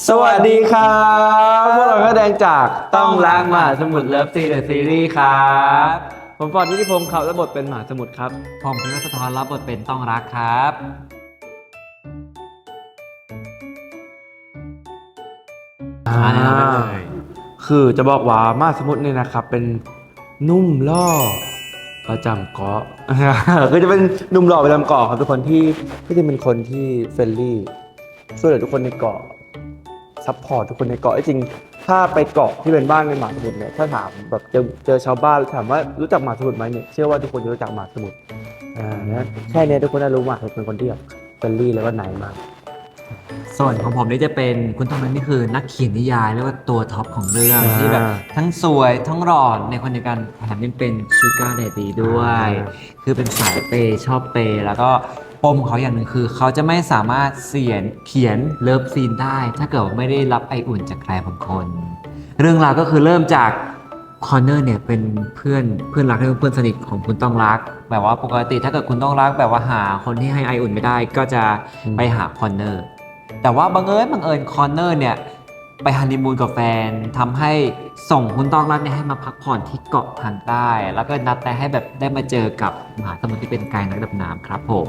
สวัสดีครับพวกเราก็แดงจากต้องรักมหาสมุทรเลิฟซีเดอะซีรีส์ครับผมฟอร์ดนิติพงศ์ครับรับบทเป็นมหาสมุทรครับผมพิมพ์สะท้อนรับบทเป็นต้องรักครับแนะนำได้เลยคือจะบอกว่ามหาสมุทรเนี่ยนะครับเป็นนุ่มล่อประจำเกาะ ก็จะเป็นนุ่มหล่อประจำเกาะครับเป็นคนที่จะเป็นคนที่เฟรนลี่ช่วยเหลือทุกคนในเกาะซัพพอร์ตทุกคนในเกาะจริงๆถ้าไปเกาะที่เป็นบ้านในมหาสมุทรเนี่ยถ้าถามแบบเจอชาวบ้านถามว่ารู้จักมหาสมุทรไหมเนี่ยเชื่อว่าทุกคนจะรู้จักมหาสมุทรนะแค่นี้ทุกคนน่ารู้มหาสมุทรเป็นคนที่แบบเฟรนลี่แล้วก็ไหนมาก ส่วนของผมนี่จะเป็นคุณต้องรักนี่คือนักเขียนนิยายเรียกว่าตัวท็อปของเรื่องที่แบบทั้งสวยทั้งหล่อในคนเดียวกันแถมยังเป็นชูการ์เดดี้ด้วยคือเป็นสายเปย์ชอบเปย์แล้วก็ปมของเขาอย่างหนึ่งคือเขาจะไม่สามารถเขียนเลิฟซีนได้ถ้าเกิดว่าไม่ได้รับไออุ่นจากใครบางคน เรื่องราวก็คือเริ่มจากคอนเนอร์เนี่ยเป็นเพื่อนรักและเพื่อนสนิทของคุณต้องรักแบบว่าปกติถ้าเกิดคุณต้องรักแบบว่าหาคนที่ให้ไออุ่นไม่ได้ก็จะไปหาคอนเนอร์แต่ว่าบังเอิญคอนเนอร์เนี่ยไปฮันนีมูนกับแฟนทำให้ส่งคุณต้องรักเนี่ยให้มาพักผ่อนที่เกาะทางใต้แล้วก็นัดแต่ให้แบบได้มาเจอกับมหาสมุทรที่เป็นไกด์นักดำน้ำครับผม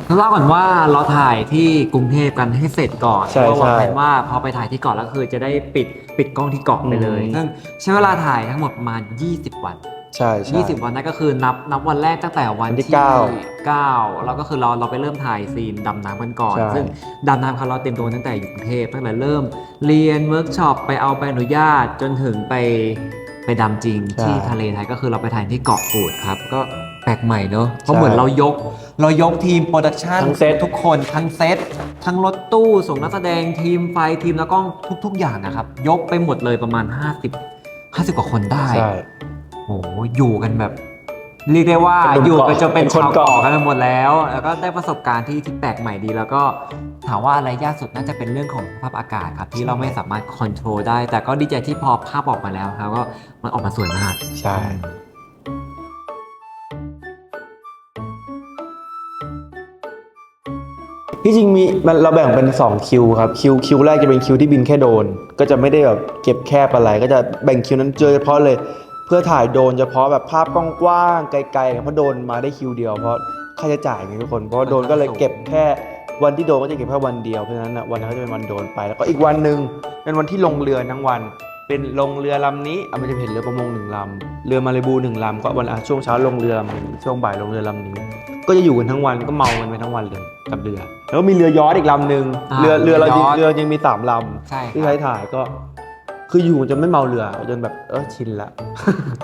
ต้องเล่าก่อนว่าเราถ่ายที่กรุงเทพกันให้เสร็จก่อน ใช่ เพราะว่า ใช่ วางแผนว่าพอไปถ่ายที่เกาะแล้วคือจะได้ปิดกล้องที่เกาะไปเลย อืม ซึ่งใช้เวลาถ่ายทั้งหมดประมาณ20 วัน ใช่ใช่ 20 วันนั่นก็คือนับวันแรกตั้งแต่วัน วันที่ ที่ 9 9แล้วก็คือเราไปเริ่มถ่ายซีนดำน้ำกันก่อน ใช่ ซึ่งดำน้ำเราเต็มตัวตั้งแต่อยู่กรุงเทพตั้งแต่เริ่มเรียนเวิร์กช็อปไปเอาใบอนุญาตจนถึงไปดำจริงที่ทะเลไทยก็คือเราไปถ่ายที่เกาะกูดครับก็แปลกใหม่เนอะเพราะเหมือนเรายกทีมโปรดักชัน ทั้งเซต ทุกคนทั้งเซตทั้งรถตู้ส่งนักแสดงทีมไฟทีมแล้วก็ทุกอย่างนะครับยกไปหมดเลยประมาณ50กว่าคนได้ ใช่ โอ้โหอยู่กันแบบเรียกได้ว่า เป็นหนุ่ม อยู่กัน เกาะ จนเป็น เป็นคน ชาวเกาะ เกาะ กันไปหมดแล้ว แล้วก็ได้ประสบการณ์ที่แปลกใหม่ดี แล้วก็ถามว่าอะไรยากสุดน่าจะเป็นเรื่องของสภาพอากาศครับที่เราไม่สามารถคอนโทรลได้ แต่ก็ดีใจที่พอภาพออกมาแล้วครับก็มันออกมาสวยมาก ใช่ ที่จริงเราแบ่งเป็น2คิวครับคิวแรกจะเป็นคิวที่บินแค่โดรนก็จะไม่ได้แบบเก็บแคบอะไรก็จะแบ่งคิวนั้นเฉพาะเลยเพื่อถ่ายโดรนเฉพาะแบบภาพกว้างๆไกลๆเพราะโดรนมาได้คิวเดียวเพราะค่าใช้จ่ายไงทุกคนเพราะว่าโดรนก็เลยเก็บแค่วันที่โดรนก็จะเก็บแค่วันเดียวเพราะฉะนั้นนะวันนั้นก็จะเป็นวันโดรนไปแล้วก็อีกวันหนึ่งเป็นวันที่ลงเรือทั้งวัน เป็นลงเรือลำนี้มันจะเห็นเรือประมง1 ลำเรือมาริบู1 ลำก็วันช่วงเช้าลงเรือช่วงบ่ายลงเรือลำนี้ ก็จะอยู่กันทั้งวันก็เมากันไปทั้งวันเลยกับเรือแล้วก็มีเรือยอชต์อีกลำหนึ่ง อ่า เรือเรา เรือยอชต์ ยังมี3 ลำ ใช่ครับ ที่ใช้ถ่ายก็ คืออยู่จนไม่เมาเรือจนแบบชินละ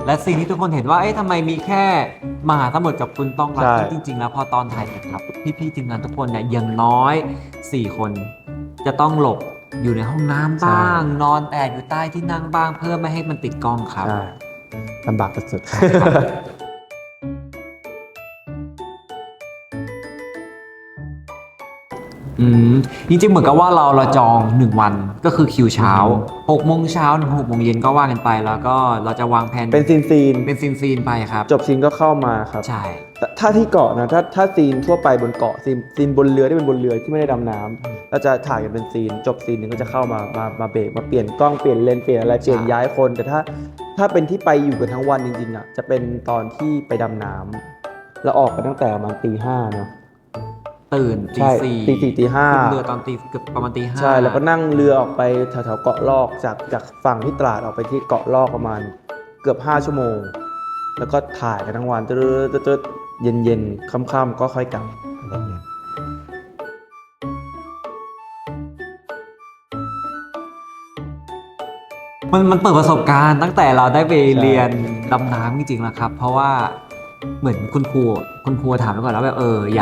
และสิ่งที่ทุกคนเห็นว่าเอ๊ะทำไมมีแค่มหาสมุทรกับคุณต้องรัก ใช่ ซึ่งจริงๆแล้วพอตอนถ่ายเสร็จครับพี่ๆทีมงานทุกคนเนี่ยอย่างน้อย4 คนจะต้องหลบอยู่ในห้องน้ำบ้าง นอนแอบอยู่ใต้ที่นั่งบ้างเพื่อไม่ให้มันติดกล้องครับ ใช่ลำบากสุดอืมจริงๆเหมือนกับว่าเราจอง1 วันก็คือคิวเช้า6 โมงเช้าถึง6 โมงเย็นก็ว่ากันไป แล้วก็เราจะวางแผน เป็นซีน เป็นซีนไปครับ จบซีนก็เข้ามาครับ ใช่ ถ้าที่เกาะนะถ้าซีนทั่วไปบนเกาะซีนบนเรือที่เป็นบนเรือที่ไม่ได้ดำน้ำเราจะถ่ายกันเป็นซีนจบซีนหนึงก็จะเข้ามาเบรกมาเปลี่ยนกล้องเปลี่ยนเลนส์เปลี่ยนอะไรเปลี่ยนย้ายคนแต่ถ้าเป็นที่ไปอยู่กันทั้งวันจริงๆอ่ะจะเป็นตอนที่ไปดำน้ำเราออกกันตั้งแต่ประมาณตี 5เนาะ ตื่นตี ใช่ สี่ ตี 4ตี 5 ขึ้นเรือตอนเกือบประมาณตี 5 ใช่แล้วก็นั่งเรือออกไปแถวๆเกาะลอกจากฝั่งที่ตราดออกไปที่เกาะลอกประมาณเกือบ5 ชั่วโมง แล้วก็ถ่ายกันทั้งวันตึ๊ดๆเย็นๆค่ำๆก็ค่อยกลับอะไรอย่างเงี้ย มันเปิดประสบการณ์ตั้งแต่เราได้ไป ใช่ เรียนดำน้ำจริงๆแล้วครับ เพราะว่าเหมือนคุณครูถามไปก่อนแล้วแบบอ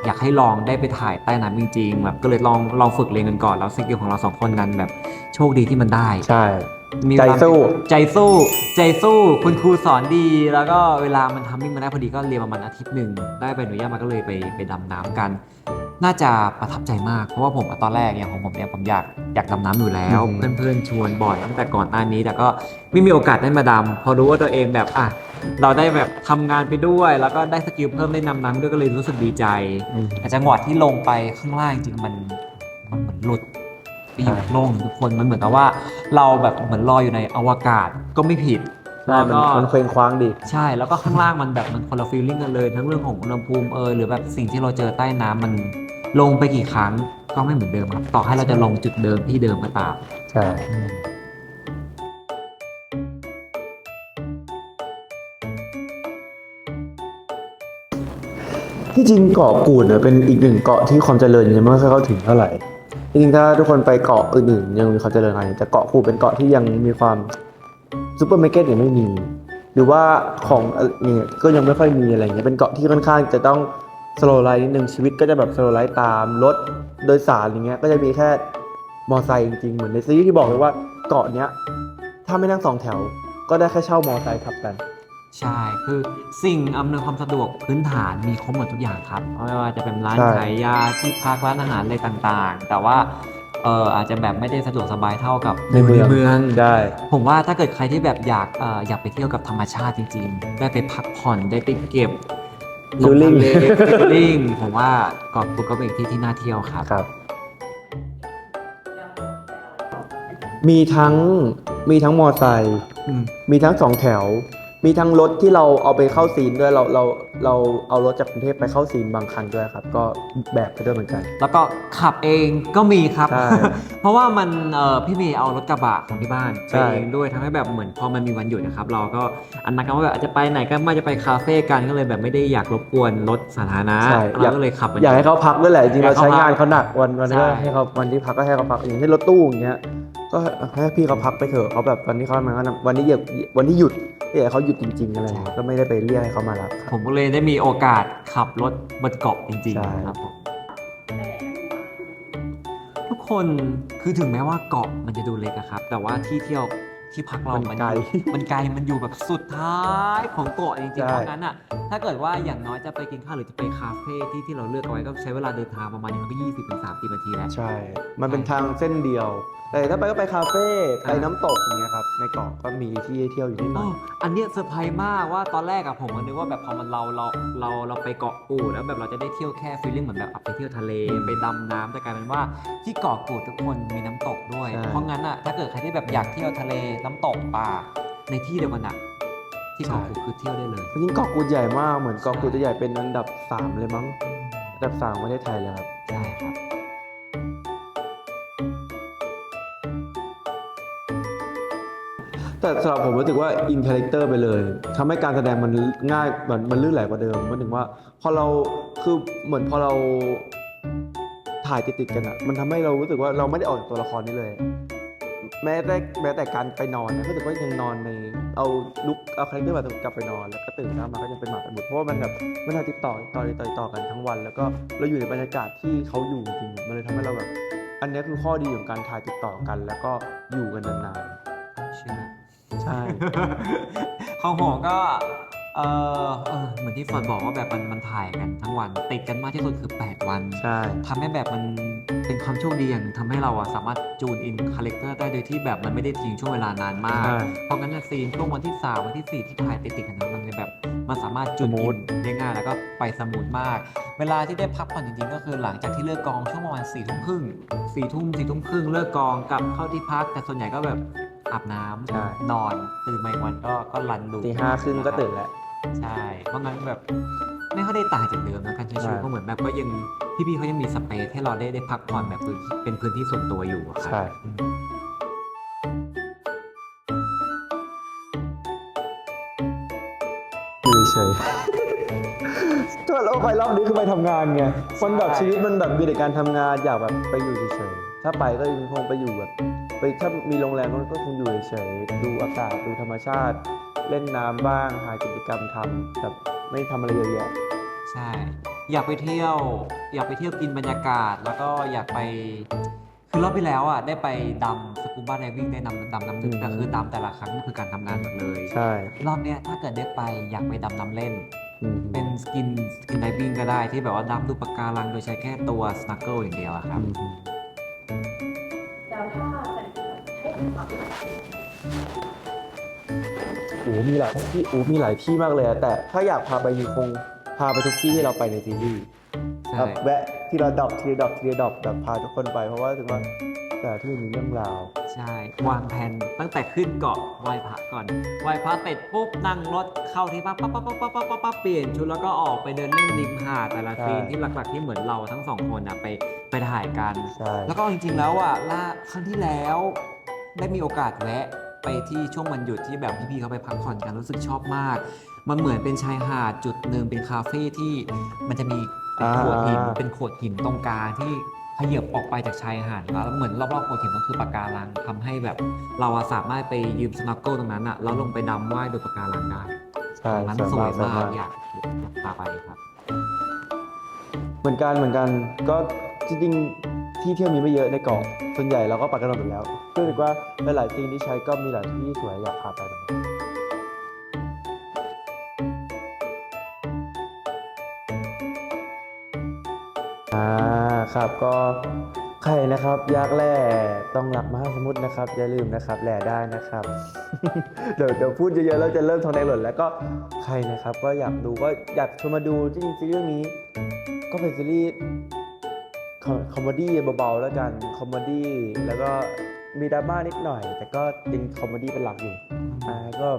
ยากให้ลองได้ไปถ่ายใต้น้ำจริงๆแบบก็เลยลองฝึกเรียนกันก่อนแล้วสกิลของเรา2 คนนั้นแบบโชคดีที่มันได้ ใช่ มี ใจสู้ ใจสู้คุณครูสอนดีแล้วก็เวลามันทำมิ่งมาได้พอดีก็เรียนประมาณอาทิตย์หนึ่งได้ใบอนุญาตมาก็เลยไปดำน้ำกัน น่าจะประทับใจมากเพราะว่าผมตอนแรกอย่างของผมเนี่ยผมอยากดำน้ำอยู่แล้ว อืม เพื่อนๆชวนบ่อยตั้งแต่ก่อนหน้านี้แต่ก็ไม่มีโอกาสได้มาดำพอรู้ว่าตัวเองแบบ เราได้แบบทำงานไปด้วย แล้วก็ได้สกิลเพิ่มได้นำน้ำด้วยก็เลยรู้สึกดีใจแต่จังหวะที่ลงไปข้างล่างจริงมันเหมือนหลุดไปอยู่โล่งทุกคนมันเหมือนกับว่าเราแบบเหมือนลอยอยู่ในอวกาศก็ไม่ผิด ใช่มันเคว้งคว้างดี ใช่แล้วก็ข้างล่างมันแบบมันคนละฟีลลิ่งกันเลยทั้งเรื่องของอุณหภูมิหรือแบบสิ่งที่เราเจอใต้น้ำมันลงไปกี่ครั้งก็ไม่เหมือนเดิมครับต่อให้เราจะลงจุดเดิมที่เดิมก็ตาม ใช่ที่จริงเกาะกูดเนี่ยเป็นอีกหนึ่งเกาะที่ความเจริญยังไม่ค่อยเข้าถึงเท่าไหร่จริงๆถ้าทุกคนไปเกาะอื่นๆยังมีความเจริญอะไรแต่เกาะกูดเป็นเกาะที่ยังมีความซูเปอร์มาร์เก็ตยังไม่มี หรือว่าของเนี่ยก็ยังไม่ค่อยมีอะไรเงี้ยเป็นเกาะที่ค่อนข้างจะต้องสโลว์ไลฟ์นิดนึงชีวิตก็จะแบบสโลว์ไลฟ์ตามรถโดยสารอย่างเงี้ยก็จะมีแค่มอไซค์จริงๆเหมือนในซีรีส์ที่บอกเลยว่าเกาะเนี้ยถ้าไม่นั่งสองแถวก็ได้แค่เช่ามอไซค์ขับกัน ใช่ คือสิ่งอำนวยความสะดวกพื้นฐานมีครบหมดทุกอย่างครับไม่ว่าจะเป็นร้าน ใช่ ขายยาที่พักร้านอาหารอะไรต่างๆ แต่ว่าอาจจะแบบไม่ได้สะดวกสบายเท่ากับ ในเมือง เมือง ใช่ ผมว่าถ้าเกิดใครที่แบบอยากไปเที่ยวกับธรรมชาติจริงๆ ได้ไปพักผ่อนได้ไปเก็บ Feeling ฟิลลิ่งผมว่าเกาะกูดก็เป็นอีกที่ที่น่าเที่ยวครับ ครับ มีทั้งมอไซค์ อืม มีทั้งสองแถว มีทั้งรถที่เราเอาไปเข้าซีนด้วยเราเอารถจากกรุงเทพไปเข้าซีนบางคันด้วยครับ ก็แบกไปด้วยเหมือนกัน แล้วก็ขับเองก็มีครับ ใช่ เพราะว่ามันพี่เมย์เอารถกระบะของที่บ้าน ใช่ ไปเองด้วยทำให้แบบเหมือนพอมันมีวันหยุดนะครับ เราก็อันนั้นก็ว่าแบบอาจจะไปไหนก็ไม่จะไปคาเฟ่กันก็เลยแบบไม่ได้อยากรบกวนรถสาธารณะ ใช่ เราก็เลยขับ อยากให้เขาพักด้วยแหละจริงๆเราใช้งานเขาหนักวัน ใช่ ก็ให้เขาวันที่พักก็ให้เขาพักอย่างเช่นรถตู้อย่างเงี้ยก็ให้พี่เขาพักไปเถอะเขาแบบวันที่เขามาวันนี้หยุดอยากให้เขาหยุดจริงๆอะไรอย่างเงี้ยก็ไม่ได้ไปเรียกให้เขามารับครับ ผมก็เลยได้มีโอกาสขับรถบนเกาะจริง ใช่ ๆครับผมทุกคนคือถึงแม้ว่าเกาะมันจะดูเล็กอะครับ แต่ว่าที่เที่ยวที่พักเรา มันไกล มันไกลมันอยู่แบบสุดท้ายของเกาะจริงๆ ใช่ เพราะงั้นอะถ้าเกิดว่าอย่างน้อยจะไปกินข้าวหรือจะไปคาเฟ่ที่เราเลือกเอาไว้ก็ใช้เวลาเดินทางประมาณอย่างน้อย20-30 นาทีแล้ว ใช่ มันเป็นทางเส้นเดียว แต่ถ้าไปก็ไปคาเฟ่ไปน้ำตกอย่างเงี้ยครับในเกาะก็มีที่ให้เที่ยวอยู่นิดหน่อย อันเนี้ยเซอร์ไพรส์มากว่าตอนแรกอะผมก็นึกว่าแบบพอมันเราไปเกาะกูดแล้วแบบเราจะได้เที่ยวแค่ฟีลลิ่งเหมือนแบบไปเที่ยวทะเลไปดำน้ำแต่กลายเป็นว่าที่เกาะกูดทุกคนมีน้ำตกด้วย ใช่ เพราะงั้นอะถ้าเกิดใครที่แบบอยากเที่ยวทะเลน้ำตกป่าในที่เดียวกันอะที่เกาะกูดคือเที่ยวได้เลย จริงๆเกาะกูดใหญ่มากเหมือนเกาะกูดจะใหญ่เป็นอันดับ 3 เลยมั้งอันดับ 3ของประเทศไทยเลยครับ ใช่ครับ แต่สำหรับผมรู้สึกว่าอินคาแรคเตอร์ไปเลยทำให้การแสดงมันง่ายมันลื่นไหลกว่าเดิมมันถึงว่าพอเราคือเหมือนพอเราถ่ายติดๆกันอ่ะมันทำให้เรารู้สึกว่าเราไม่ได้ออกจากตัวละครนี้เลย แม้แต่การไปนอนนะรู้สึกว่ายังนอนในเอาคาแรคเตอร์แบบกลับไปนอนแล้วก็ตื่นเช้ามาก็ยังเป็นหมาเป็นบุตรเพราะว่ามันแบบมันถ่ายติดต่อกันทั้งวัน แล้วก็เราอยู่ในบรรยากาศที่เขาอยู่จริงๆมันเลยทำให้เราแบบ อันนี้คือข้อดีของการถ่ายติดต่อกัน แล้วก็อยู่กันนาน เชื่อ ๆใช่ ของผมก็เหมือนที่ฟอร์ดบอกว่าแบบมันถ่ายกันทั้งวันติดกันมากที่สุดคือ 8 วัน ใช่ ทำให้แบบมันเป็นความโชคดีอย่างหนึ่งทำให้เราอะสามารถจูนอินคาแรคเตอร์ได้โดยที่แบบมันไม่ได้ทิ้งช่วงเวลานานมาก ใช่ เพราะงั้นนะซีนช่วงวันที่ 3 วันที่ 4 ที่ถ่ายติดๆกันนั้นมันเลยแบบมันสามารถจูนอินได้ง่ายแล้วก็ไปสมูทมาก เวลาที่ได้พักผ่อนจริงๆก็คือหลังจากที่เลิกกองช่วงประมาณ4 ทุ่มครึ่งเลิกกองกลับเข้าที่พักแต่ส่วนใหญ่ก็แบบอาบน้ ใช่ ำนอนตื่นมาอีกวันก็รันดู ตีห้าครึ่งก็ตื่นแล้ว ใช่ เพราะงั้นแบบไม่ค่อยได้ต่างจากเดิมนะการใช้ชีวิต ใช่ ก็เหมือนแบบก็ยังพี่ๆเขายังมีสเปซให้เราได้พักผ่อนแบบเป็นพื้นที่ส่วนตัวอยู่อะครับ ใช่ อืม อยู่เฉยๆ ก็เราไปรอบนี้คือไปทำงานไงคนแบบชีวิตมันแบบมีแต่การทำงานอยากแบบไปอยู่เฉยๆถ้าไปก็ยังคงไปอยู่แบบไปถ้ามีโรงแรมก็คงอยู่เฉยๆดูอากาศดูธรรมชาติ เล่นน้ำบ้างหากิจกรรมทำแบบไม่ทำอะไรเยอะแยะ ใช่ อยากไปเที่ยวกินบรรยากาศแล้วก็อยากไปคือรอบที่แล้วอ่ะได้ไปดำสกูบ้าไดวิ่งได้ดำน้ำลึกแต่คือดำแต่ละครั้งมันคือการทำงานหมดเลย ใช่ รอบเนี้ยถ้าเกิดได้ไปอยากไปดำน้ำเล่น อืม เป็นสกินไดวิ่งก็ได้ที่แบบว่าดำดูปะการังโดยใช้แค่ตัวสนักเกิลอย่างเดียวอะครับ แล้วถ้าเป็นให้คำตอบ มีหลายที่มีหลายที่มากเลยอะแต่ถ้าอยากพาไปคงพาไปทุกที่ที่เราไปในซีรีส์ ใช่ แบบแวะทีละดอกทีละดอกทีละดอกแบบพาทุกคนไปเพราะว่าถึงว่าแต่ละที่มีเรื่องราว ใช่วางแผนตั้งแต่ขึ้นเกาะไหว้พระก่อนไหว้พระเสร็จปุ๊บนั่งรถเข้าที่พักปั๊บเปลี่ยนชุดแล้วก็ออกไปเดินเล่นริมหาดแต่ละ ใช่ ซีนที่หลักๆที่เหมือนเราทั้งสองคนอะไปถ่ายกัน ใช่ แล้วก็จริงๆแล้วอ่ะครั้งที่แล้วได้มีโอกาสแวะไปที่ช่วงวันหยุดที่แบบพี่ๆเขาไปพักผ่อนกันรู้สึกชอบมาก มันเหมือนเป็นชายหาดจุดหนึ่งเป็นคาเฟ่ที่มันจะมีเป็นโขดหินเป็นโขดหินตรงกลางที่ขยับออกไปจากชายหาดแล้วเหมือนรอบๆโขดหินก็คือปะการังทำให้แบบเราอะสามารถไปยืมสโนว์เกิลตรงนั้นอะแล้วลงไปดำว่ายดูปะการังได้ ใช่ ตรงนั้น ส ส ว วย ย มาก มากอยากพาไปครับ เหมือนกันก็จริงๆที่เที่ยวมีไม่เยอะในเกาะส่วนใหญ่เราก็ไปกันหมดแล้วก็รู้สึกว่าหลายๆซีนที่ใช้ก็มีหลายที่สวยอยากพาไปเหมือนกันครับก็ใครนะครับอยากแล่ต้องหลักมหาสมุทรนะครับอย่าลืมนะครับแล่ได้นะครับ เดี๋ยวพูดเยอะๆแล้วจะเริ่มทองแดงหล่นแล้วก็ใครนะครับก็อยากดูก็อยากชวนมาดูจริงๆซีรีส์เรื่องนี้ ก็เป็นซีรีส์คอมเมดี้เบาๆแล้วกันคอมเมดี้แล้วก็มีดราม่านิดหน่อย แต่ก็เป็นคอมเมดี้เป็นหลักอยู่ก็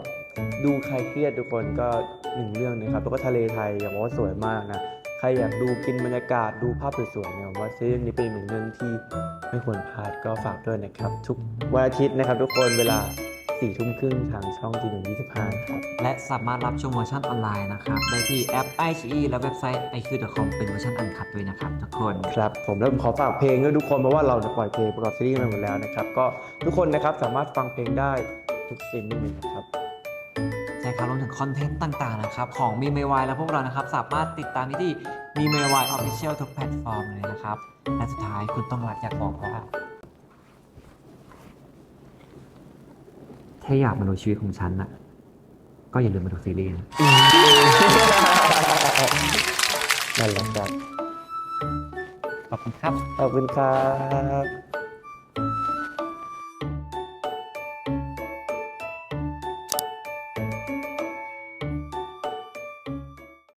ดูใครเครียดทุกคนก็หนึ่งเรื่องนะครับแล้วก็ทะเลไทยอยากบอกว่าสวยมากนะใครอยากดูกินบรรยากาศดูภาพสวยๆเนี่ยผมว่าซีรีส์นี้เป็นหนึ่งเรื่องที่ไม่ควรพลาดก็ฝากด้วยนะครับทุกวันอาทิตย์นะครับทุกคนเวลา4 ทุ่มครึ่งทางช่องG125ครับ และสามารถรับชมเวอร์ชันออนไลน์นะครับได้ที่แอป iQIYI และเว็บไซต์ iq.com เป็นเวอร์ชันอันคัดด้วยนะครับทุกคน ครับผมแล้วผมขอฝากเพลงด้วยทุกคนเพราะว่าเราจะปล่อยเพลงประกอบซีรีส์มาหมดแล้วนะครับก็ทุกคนนะครับสามารถฟังเพลงได้ทุกซีนเลยนะครับ ใช่ครับรวมถึงคอนเทนต์ต่างๆนะครับของมีเมวายและพวกเรานะครับสามารถติดตามได้ที่มีเมวายออฟฟิเชียลทุกแพลตฟอร์มเลยนะครับและสุดท้ายคุณต้องรักอยากบอกว่าถ้าอยากมาดูชีวิตของฉันน่ะก็อย่าลืมมาดูซีรีส์นะ นั่นแหละครับ ขอบคุณครับ ขอบคุณครับ